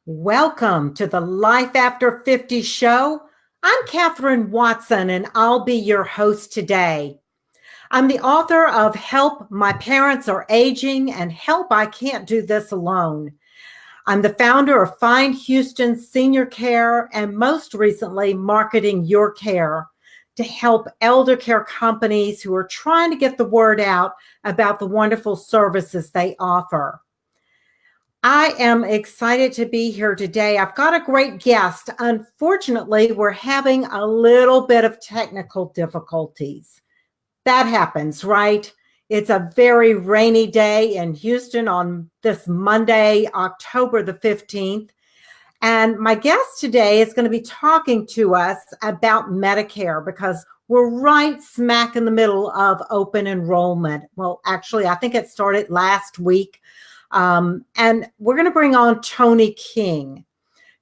Welcome to the Life After 50 show. I'm Katherine Watson, and I'll be your host today. I'm the author of Help, My Parents Are Aging, and Help, I Can't Do This Alone. I'm the founder of Find Houston Senior Care and most recently Marketing Your Care to help elder care companies who are trying to get the word out about the wonderful services they offer. I am excited to be here today. I've got a great guest. Unfortunately, we're having a little bit of technical difficulties. That happens, right? It's a very rainy day in Houston on this Monday, October the 15th. And my guest today is going to be talking to us about Medicare because we're right smack in the middle of open enrollment. Well, actually, I think it started last week. And we're going to bring on Toni King.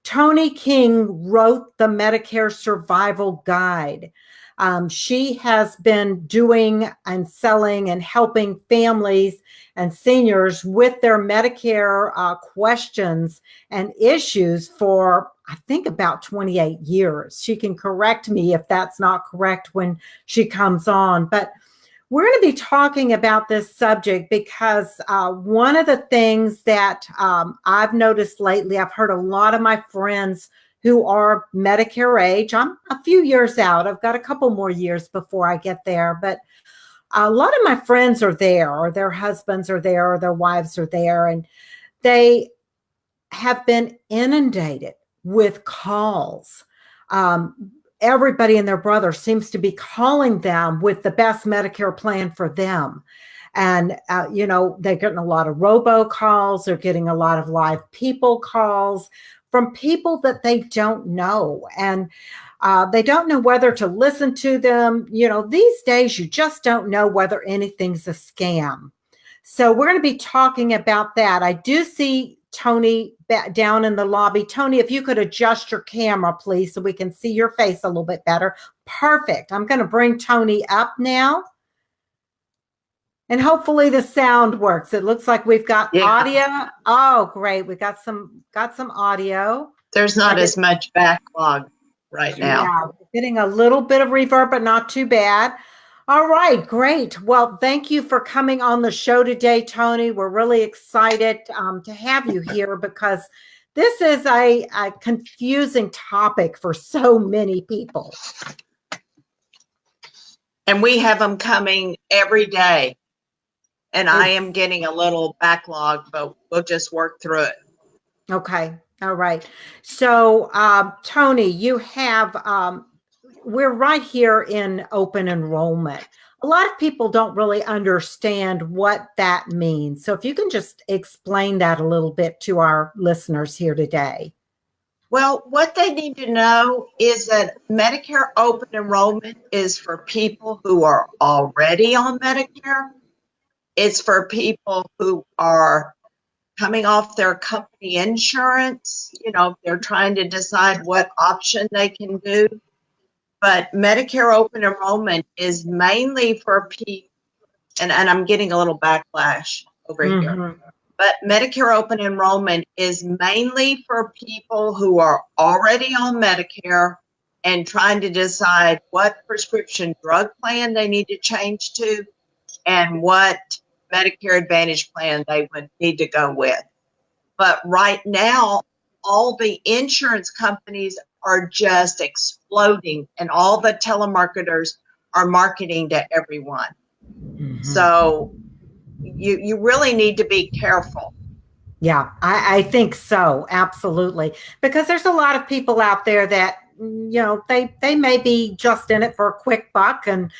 Toni King wrote the Medicare Survival Guide. She has been doing and selling and helping families and seniors with their Medicare questions and issues for, I think, about 28 years. She can correct me if that's not correct when she comes on. But we're going to be talking about this subject because one of the things that I've noticed lately, I've heard a lot of my friends who are Medicare age. I'm a few years out. I've got a couple more years before I get there. But a lot of my friends are there, or their husbands are there, or their wives are there. And they have been inundated with calls. Everybody and their brother seems to be calling them with the best Medicare plan for them. And, they're getting a lot of robocalls. They're getting a lot of live people calls from people that they don't know. And they don't know whether to listen to them. These days, you just don't know whether anything's a scam. So we're going to be talking about that. I do see Toni down in the lobby. Toni, if you could adjust your camera, please, so we can see your face a little bit better. Perfect. I'm going to bring Toni up now. And hopefully the sound works. It looks like we've got audio. Oh, great. We got some audio. There's not as much backlog right now. Yeah, we're getting a little bit of reverb, but not too bad. All right, great. Well, thank you for coming on the show today, Toni. We're really excited to have you here because this is a confusing topic for so many people. And we have them coming every day. And I am getting a little backlog, but we'll just work through it. Okay. All right. So, Toni, you have... we're right here in open enrollment. A lot of people don't really understand what that means. So if you can just explain that a little bit to our listeners here today. Well, what they need to know is that Medicare open enrollment is for people who are already on Medicare. It's for people who are coming off their company insurance. They're trying to decide what option they can do. But Medicare open enrollment is mainly for people, and I'm getting a little backlash over here. But Medicare open enrollment is mainly for people who are already on Medicare and trying to decide what prescription drug plan they need to change to and what Medicare Advantage plan they would need to go with. But right now, all the insurance companies are just exploding, and all the telemarketers are marketing to everyone. So you really need to be careful. Yeah, I think so. Absolutely. Because there's a lot of people out there that, they may be just in it for a quick buck and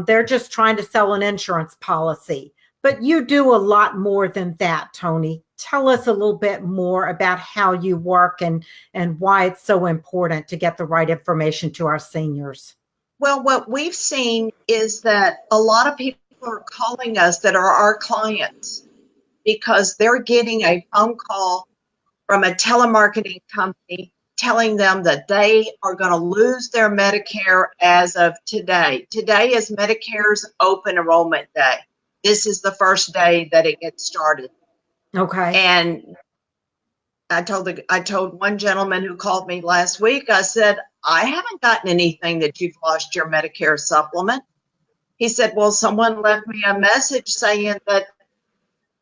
they're just trying to sell an insurance policy. But you do a lot more than that, Toni. Tell us a little bit more about how you work and why it's so important to get the right information to our seniors. Well, what we've seen is that a lot of people are calling us that are our clients because they're getting a phone call from a telemarketing company telling them that they are going to lose their Medicare as of today. Today is Medicare's open enrollment day. This is the first day that it gets started. Okay. And I told one gentleman who called me last week, I said, I haven't gotten anything that you've lost your Medicare supplement. He said, well, someone left me a message saying that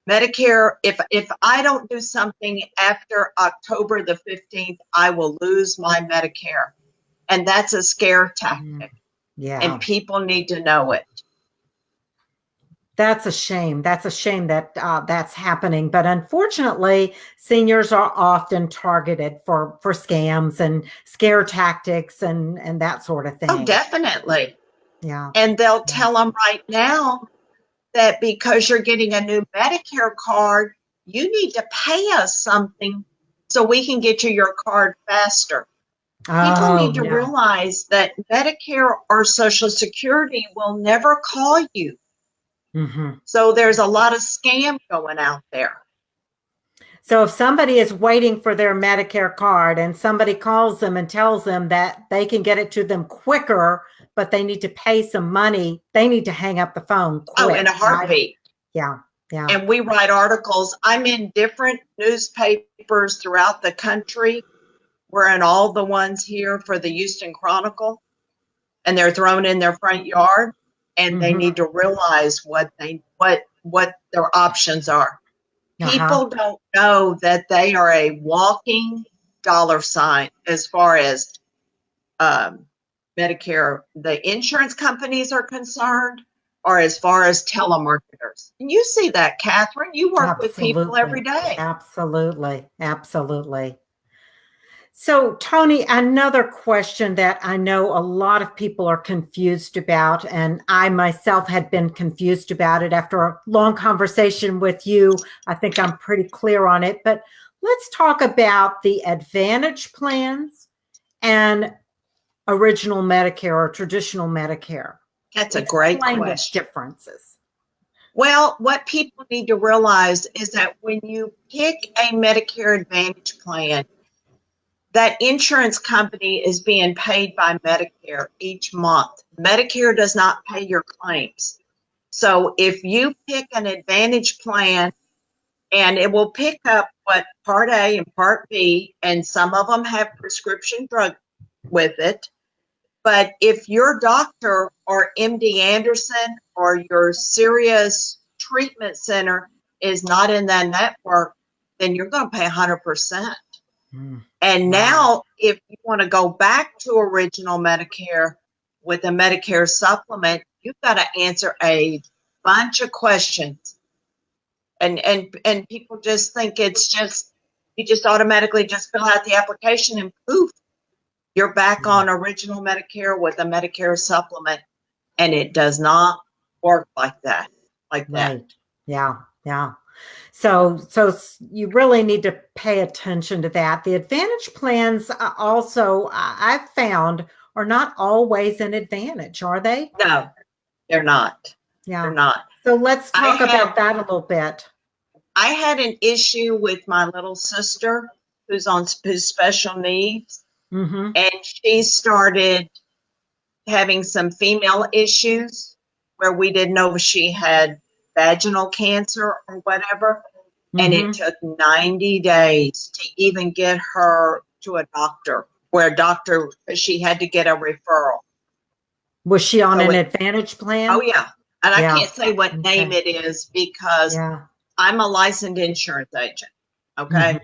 Medicare, if I don't do something after October the 15th, I will lose my Medicare. And that's a scare tactic. Yeah. And people need to know it. That's a shame. That's a shame that that's happening. But unfortunately, seniors are often targeted for scams and scare tactics and that sort of thing. Oh, definitely. Yeah. And they'll tell them right now that because you're getting a new Medicare card, you need to pay us something so we can get you your card faster. People need to realize that Medicare or Social Security will never call you. Mm-hmm. So there's a lot of scam going out there. So if somebody is waiting for their Medicare card and somebody calls them and tells them that they can get it to them quicker, but they need to pay some money, they need to hang up the phone quick. Oh, in a heartbeat. Right? Yeah. Yeah. And we write articles. I'm in different newspapers throughout the country. We're in all the ones here for the Houston Chronicle, and they're thrown in their front yard, and they need to realize what their options are. People don't know that they are a walking dollar sign as far as Medicare, the insurance companies are concerned, or as far as telemarketers. And you see that, Catherine. You work with people every day. Absolutely. Absolutely. So, Toni, another question that I know a lot of people are confused about, and I myself had been confused about it after a long conversation with you. I think I'm pretty clear on it, but let's talk about the Advantage plans and original Medicare or traditional Medicare. That's a great question. Differences. Well, what people need to realize is that when you pick a Medicare Advantage plan, that insurance company is being paid by Medicare each month. Medicare does not pay your claims. So if you pick an Advantage plan, and it will pick up what Part A and Part B, and some of them have prescription drug with it. But if your doctor or MD Anderson or your Sirius treatment center is not in that network, then you're going to pay 100%. And now, if you want to go back to original Medicare with a Medicare supplement, you've got to answer a bunch of questions. And people just think it's just, you just automatically just fill out the application and poof, you're back on original Medicare with a Medicare supplement. And it does not work like that. Right. Yeah. Yeah. So you really need to pay attention to that. The Advantage plans also, I've found, are not always an advantage, are they? No, they're not. Yeah. They're not. So let's talk about that a little bit. I had an issue with my little sister who's special needs, and she started having some female issues where we didn't know if she had vaginal cancer or whatever. And it took 90 days to even get her to a doctor, she had to get a referral. Was she on an Advantage plan? Oh, yeah. And I can't say what name it is because I'm a licensed insurance agent. Okay.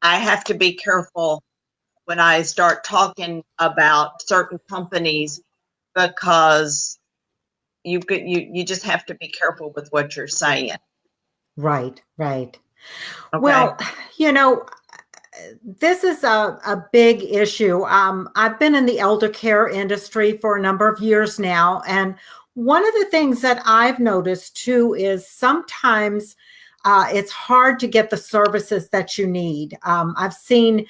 I have to be careful when I start talking about certain companies because you just have to be careful with what you're saying. Right. Okay. Well, this is a big issue. I've been in the elder care industry for a number of years now. And one of the things that I've noticed too is sometimes it's hard to get the services that you need. I've seen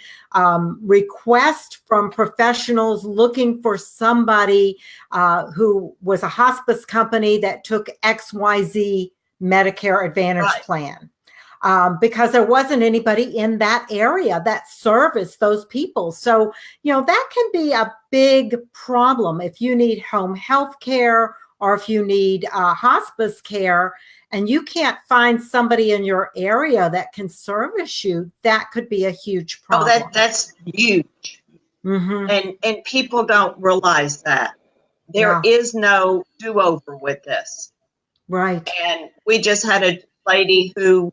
requests from professionals looking for somebody who was a hospice company that took XYZ Medicare Advantage plan. Because there wasn't anybody in that area that serviced those people. So, that can be a big problem if you need home health care or if you need hospice care and you can't find somebody in your area that can service you, that could be a huge Oh, problem. that's huge. And people don't realize that. There is no do-over with this. Right. And we just had a lady who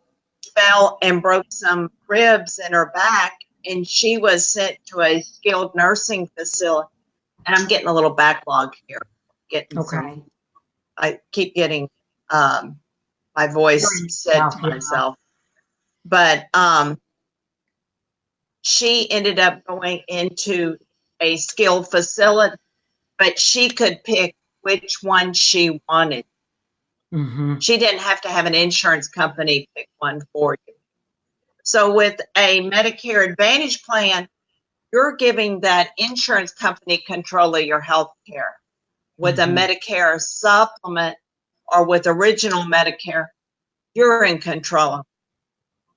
fell and broke some ribs in her back, and she was sent to a skilled nursing facility. And I'm getting a little backlog here. I keep getting my voice said to myself. But she ended up going into a skilled facility, but she could pick which one she wanted. She didn't have to have an insurance company pick one for you. So with a Medicare Advantage plan, you're giving that insurance company control of your health care. With a Medicare supplement or with original Medicare, you're in control.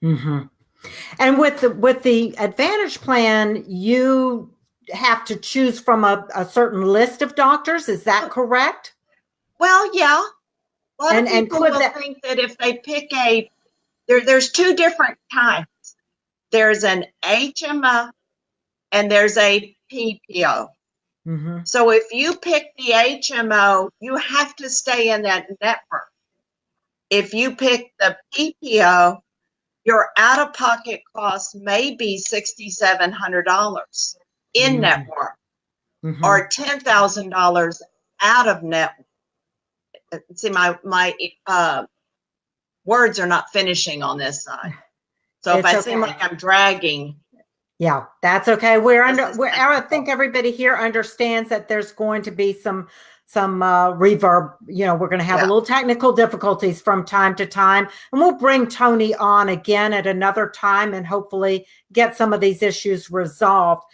And with the Advantage plan, you have to choose from a certain list of doctors. Is that correct? Well, yeah. A lot of people will think that if they pick there's two different kinds. There's an HMO and there's a PPO. So if you pick the HMO, you have to stay in that network. If you pick the PPO, your out-of-pocket cost may be $6,700 in network or $10,000 out of network. See, my words are not finishing on this side. So if I seem like I'm dragging. Yeah, that's okay. I think everybody here understands that there's going to be some reverb. We're going to have a little technical difficulties from time to time, and we'll bring Toni on again at another time and hopefully get some of these issues resolved.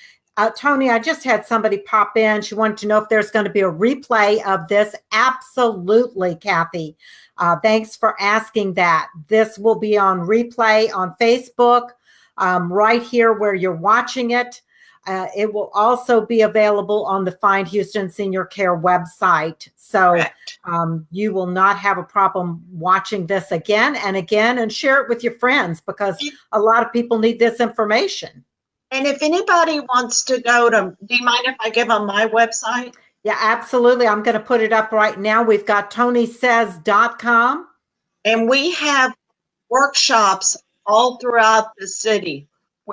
Toni, I just had somebody pop in. She wanted to know if there's going to be a replay of this. Absolutely, Kathy. Thanks for asking that. This will be on replay on Facebook, right here where you're watching it. It will also be available on the Find Houston Senior Care website. So you will not have a problem watching this again and again, and share it with your friends because a lot of people need this information. And if anybody wants to go to, do you mind if I give them my website? Yeah, absolutely. I'm going to put it up right now. We've got tonisays.com. And we have workshops all throughout the city.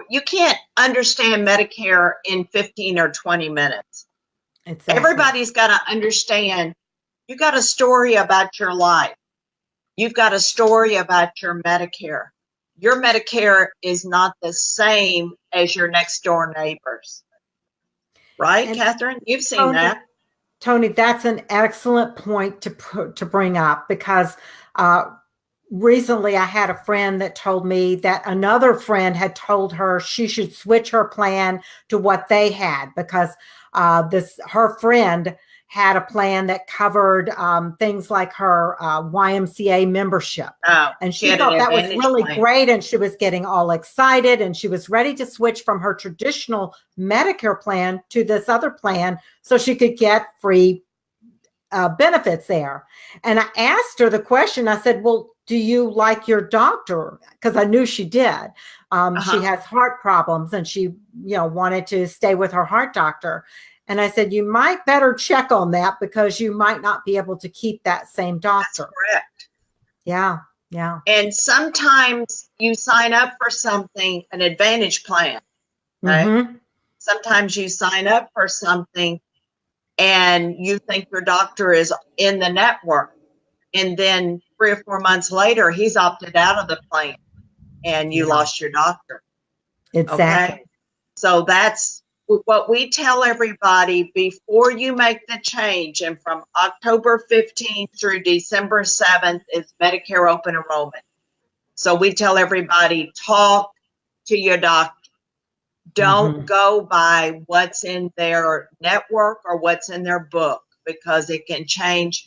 You can't understand Medicare in 15 or 20 minutes. Exactly. Everybody's got to understand, you got a story about your life. You've got a story about your Medicare. Your Medicare is not the same as your next door neighbors. Right, and Catherine? You've seen that. Toni, that's an excellent point to bring up because recently I had a friend that told me that another friend had told her she should switch her plan to what they had because her friend had a plan that covered things like her YMCA membership. And she thought that was really great, and she was getting all excited, and she was ready to switch from her traditional Medicare plan to this other plan so she could get free benefits there. And I asked her the question, I said, well, do you like your doctor? Because I knew she did. She has heart problems, and she wanted to stay with her heart doctor. And I said, you might better check on that because you might not be able to keep that same doctor. That's correct. Yeah, yeah. And sometimes you sign up for something, an Advantage plan, right? Sometimes you sign up for something and you think your doctor is in the network. And then 3 or 4 months later, he's opted out of the plan and you lost your doctor. Exactly. Okay? So that's what we tell everybody before you make the change. And from October 15th through December 7th is Medicare open enrollment. So we tell everybody, talk to your doctor. Don't go by what's in their network or what's in their book because it can change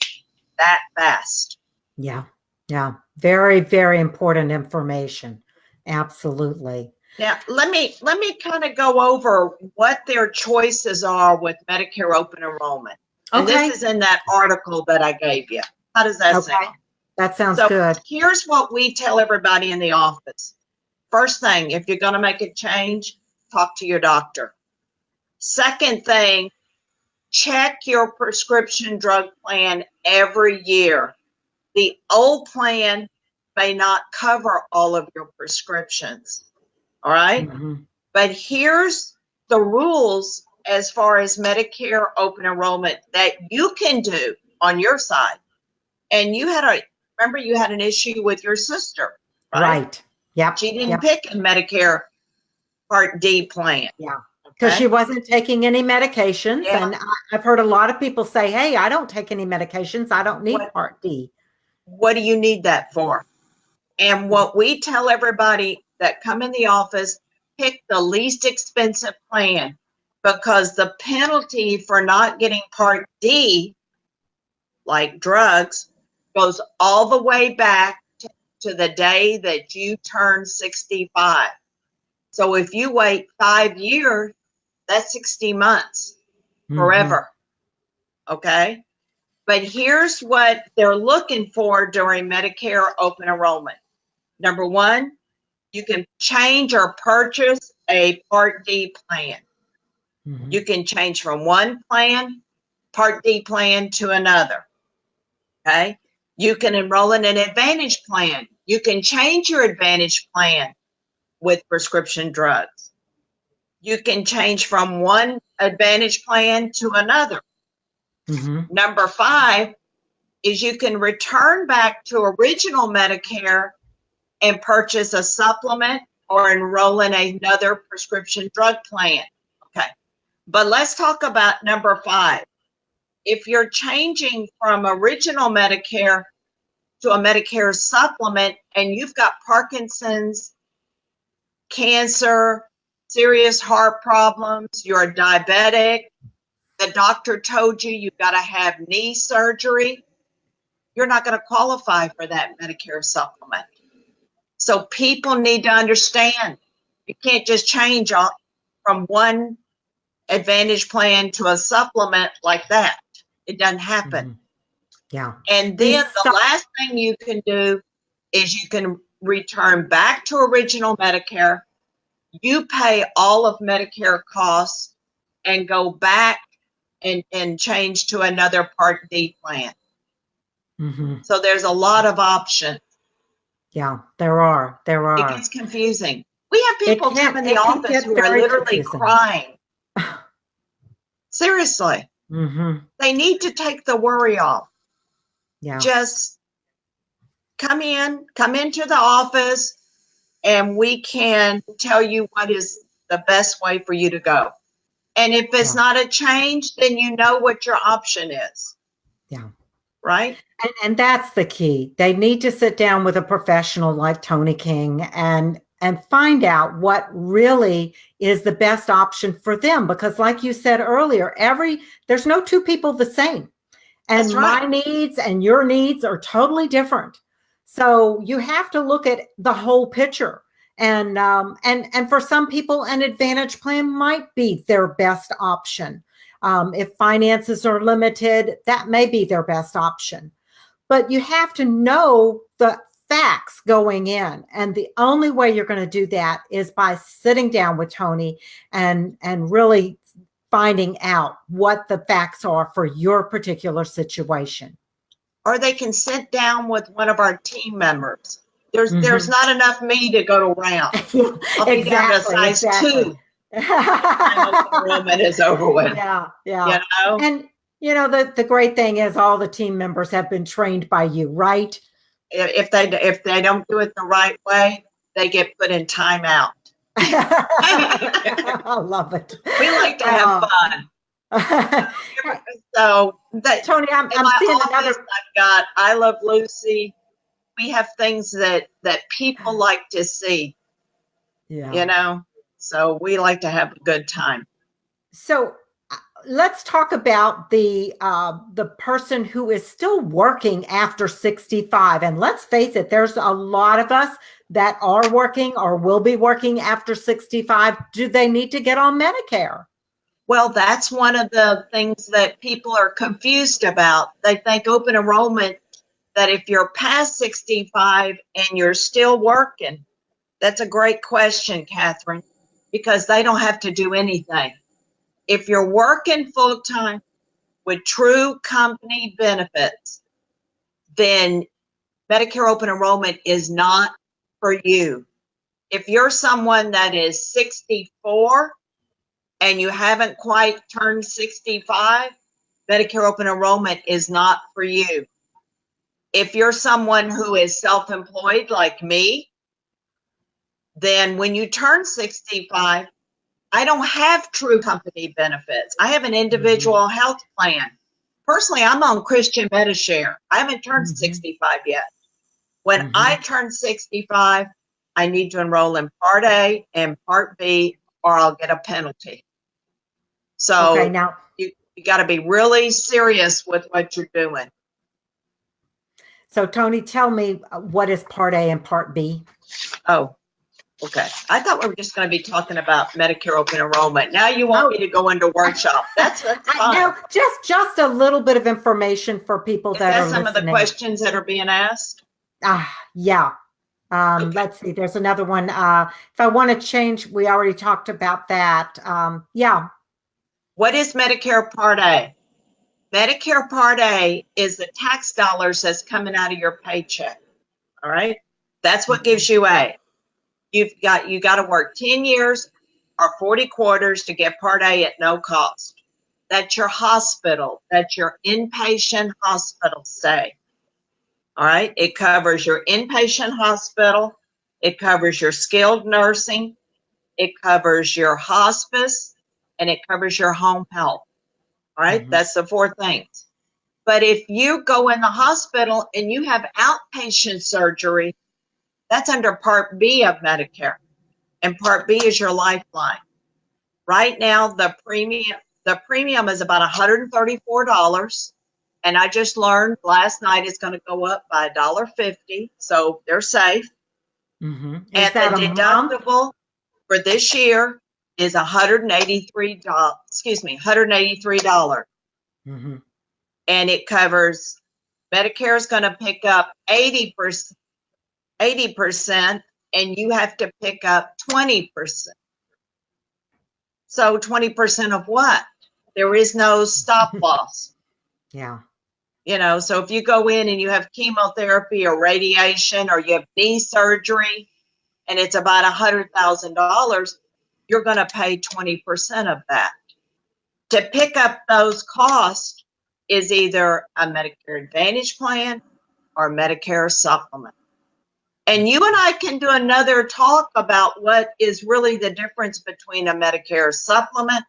that fast. Yeah. Yeah. Very, very important information. Absolutely. Now, let me kind of go over what their choices are with Medicare open enrollment. And this is in that article that I gave you. How does that sound? That sounds So good. here's what we tell everybody in the office. First thing, if you're going to make a change, talk to your doctor. Second thing, check your prescription drug plan every year. The old plan may not cover all of your prescriptions, all right? Mhm. But here's the rules as far as Medicare open enrollment that you can do on your side. And remember you had an issue with your sister, right? Right. Yep. She didn't Yep. pick a Medicare Part D plan. Yeah. Because Okay? she wasn't taking any medications. Yeah. And I've heard a lot of people say, hey, I don't take any medications. I don't need Part D. What do you need that for? And what we tell everybody that come in the office, pick the least expensive plan, because the penalty for not getting Part D, like drugs, goes all the way back to the day that you turn 65. So if you wait 5 years, that's 60 months, forever. Okay? But here's what they're looking for during Medicare open enrollment. Number one, you can change or purchase a Part D plan. You can change from one plan, Part D plan, to another. Okay? You can enroll in an Advantage plan. You can change your Advantage plan with prescription drugs. You can change from one Advantage plan to another. Number 5 is you can return back to original Medicare and purchase a supplement or enroll in another prescription drug plan. Okay. But let's talk about number 5. If you're changing from original Medicare to a Medicare supplement and you've got Parkinson's, cancer, serious heart problems, you're a diabetic, the doctor told you you've got to have knee surgery, you're not going to qualify for that Medicare supplement. So people need to understand you can't just change from one Advantage plan to a supplement like that. It doesn't happen. Yeah. And then the last thing you can do is you can return back to original Medicare. You pay all of Medicare costs and go back and change to another Part D plan. So there's a lot of options. Yeah, there are. It gets confusing. We have people come in the office who are literally crying. Seriously. They need to take the worry off. Yeah. Just come into the office, and we can tell you what is the best way for you to go. And if it's not a change, then you know what your option is. Yeah. Right? And that's the key. They need to sit down with a professional like Toni King and find out what really is the best option for them. Because like you said earlier, there's no two people the same. And my needs and your needs are totally different. So you have to look at the whole picture. And for some people, an Advantage plan might be their best option. If finances are limited, that may be their best option. But you have to know the facts going in. And the only way you're going to do that is by sitting down with Toni and really finding out what the facts are for your particular situation. Or they can sit down with one of our team members. There's not enough me to go around. I'll be down to size 2. Enrollment is over with. Yeah. You know? And the great thing is all the team members have been trained by you, right? If they don't do it the right way, they get put in timeout. I love it. We like to have fun. So Toni, I'm seeing another. I've got I Love Lucy. We have things that people like to see. Yeah. So we like to have a good time. So let's talk about the person who is still working after 65. And let's face it, there's a lot of us that are working or will be working after 65. Do they need to get on Medicare? Well, that's one of the things that people are confused about. They think open enrollment, that if you're past 65 and you're still working, that's a great question, Catherine, because they don't have to do anything. If you're working full-time with true company benefits, then Medicare open enrollment is not for you. If you're someone that is 64 and you haven't quite turned 65, Medicare open enrollment is not for you. If you're someone who is self-employed like me, then when you turn 65, I don't have true company benefits. I have an individual health plan. Personally, I'm on Christian Medicare. I haven't turned 65 yet. When I turn 65, I need to enroll in Part A and Part B, or I'll get a penalty. So Okay, now you got to be really serious with what you're doing. so Toni, tell me what is Part A and Part B? Oh, okay. I thought we were just going to be talking about Medicare open enrollment. Now you want me to go into workshop. That's fine. No, just a little bit of information for people that are listening. Some of the questions that are being asked? Yeah. Let's see. There's another one. If I want to change, we already talked about that. Yeah. What is Medicare Part A? Medicare Part A is the tax dollars that's coming out of your paycheck. All right. That's what gives you A. You got to work 10 years or 40 quarters to get Part A at no cost. That's your hospital. That's your inpatient hospital stay. All right. It covers your inpatient hospital. It covers your skilled nursing. It covers your hospice, and it covers your home health. All right. That's the 4 things. But if you go in the hospital and you have outpatient surgery, that's under Part B of Medicare. And Part B is your lifeline. Right now, the premium is about $134. And I just learned last night it's going to go up by $1.50. So they're safe. And the deductible for this year is $183. $183. And it covers, Medicare is going to pick up 80%, and you have to pick up 20%. So 20% of what? There is no stop loss. Yeah. You know, so if you go in and you have chemotherapy or radiation or you have knee surgery and it's about $100,000, you're going to pay 20% of that. To pick up those costs is either a Medicare Advantage plan or Medicare supplement. And you and I can do another talk about what is really the difference between a Medicare supplement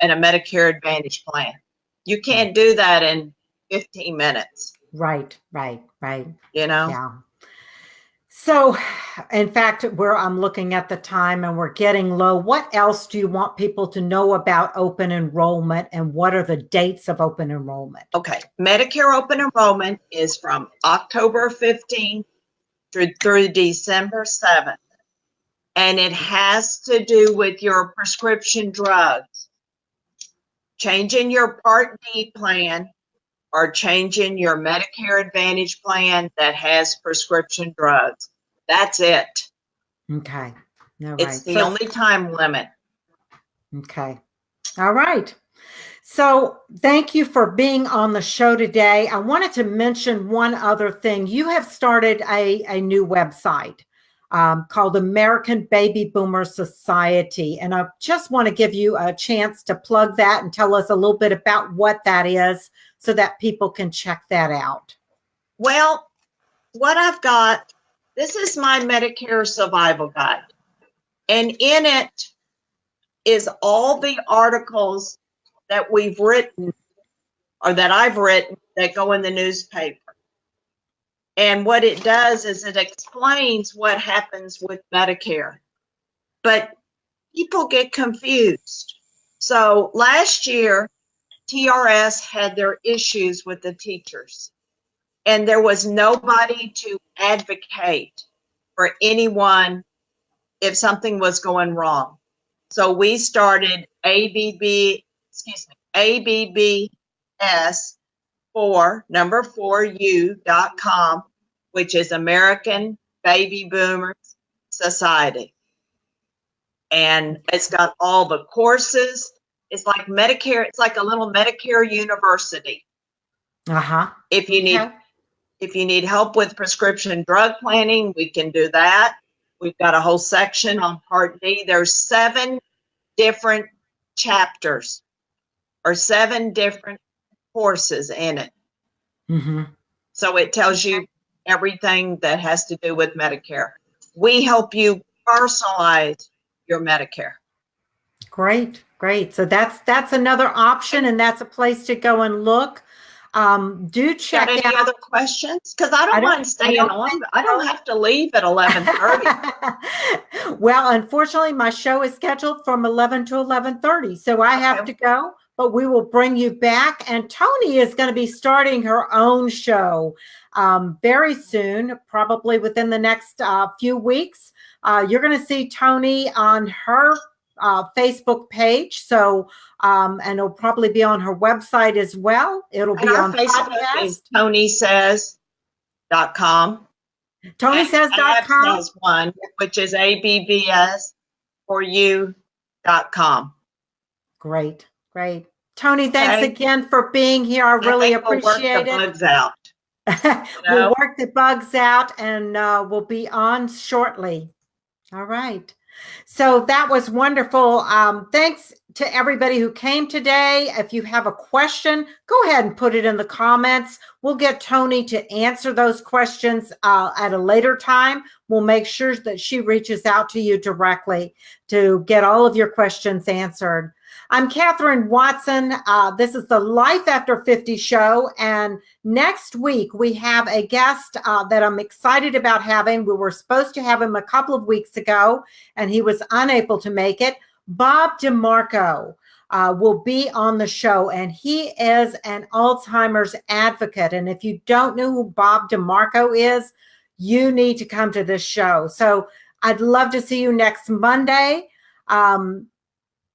and a Medicare Advantage plan. You can't do that in 15 minutes. Right. You know? Yeah. So, in fact, I'm looking at the time and we're getting low. What else do you want people to know about open enrollment, and what are the dates of open enrollment? Okay. Medicare open enrollment is from October 15th through December 7th. And it has to do with your prescription drugs. Changing your Part D plan or changing your Medicare Advantage plan that has prescription drugs. That's it. Okay. All right. It's the only time limit. Okay. All right. So thank you for being on the show today. I wanted to mention one other thing. You have started a new website called American Baby Boomer Society. And I just want to give you a chance to plug that and tell us a little bit about what that is so that people can check that out. Well, what I've got, this is my Medicare Survival Guide. And in it is all the articles that we've written or that I've written that go in the newspaper. And what it does is it explains what happens with Medicare. But people get confused. So last year, TRS had their issues with the teachers. And there was nobody to advocate for anyone if something was going wrong. So we started ABBS, 4u.com, which is American Baby Boomers Society. And it's got all the courses. It's like Medicare. It's like a little Medicare university. If you need help with prescription drug planning, we can do that. We've got a whole section on Part D. There's 7 different chapters or 7 different courses in it. So it tells you everything that has to do with Medicare. We help you personalize your Medicare. Great. So that's another option, and that's a place to go and look. Do check out. Any other questions? Because I don't mind staying on. I don't have to leave at 11:30. Well, unfortunately, my show is scheduled from 11 to 11:30, so I have to go. But we will bring you back. And Toni is going to be starting her own show very soon, probably within the next few weeks. You're going to see Toni on her Facebook page. So, and it'll probably be on her website as well. It'll be on Facebook is ToniSays.com. ToniSays.com. Has one, which is ABBS4U.com. Great. Toni, thanks again for being here. I really appreciate it. We'll work the bugs out. We'll work the bugs out, and we'll be on shortly. All right. So that was wonderful. Thanks to everybody who came today. If you have a question, go ahead and put it in the comments. We'll get Toni to answer those questions at a later time. We'll make sure that she reaches out to you directly to get all of your questions answered. I'm Catherine Watson. This is the Life After 50 show. And next week, we have a guest that I'm excited about having. We were supposed to have him a couple of weeks ago, and he was unable to make it. Bob DeMarco will be on the show, and he is an Alzheimer's advocate. And if you don't know who Bob DeMarco is, you need to come to this show. So I'd love to see you next Monday.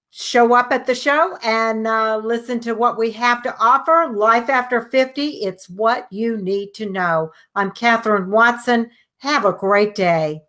Show up at the show and listen to what we have to offer. Life After 50, it's what you need to know. I'm Catherine Watson. Have a great day.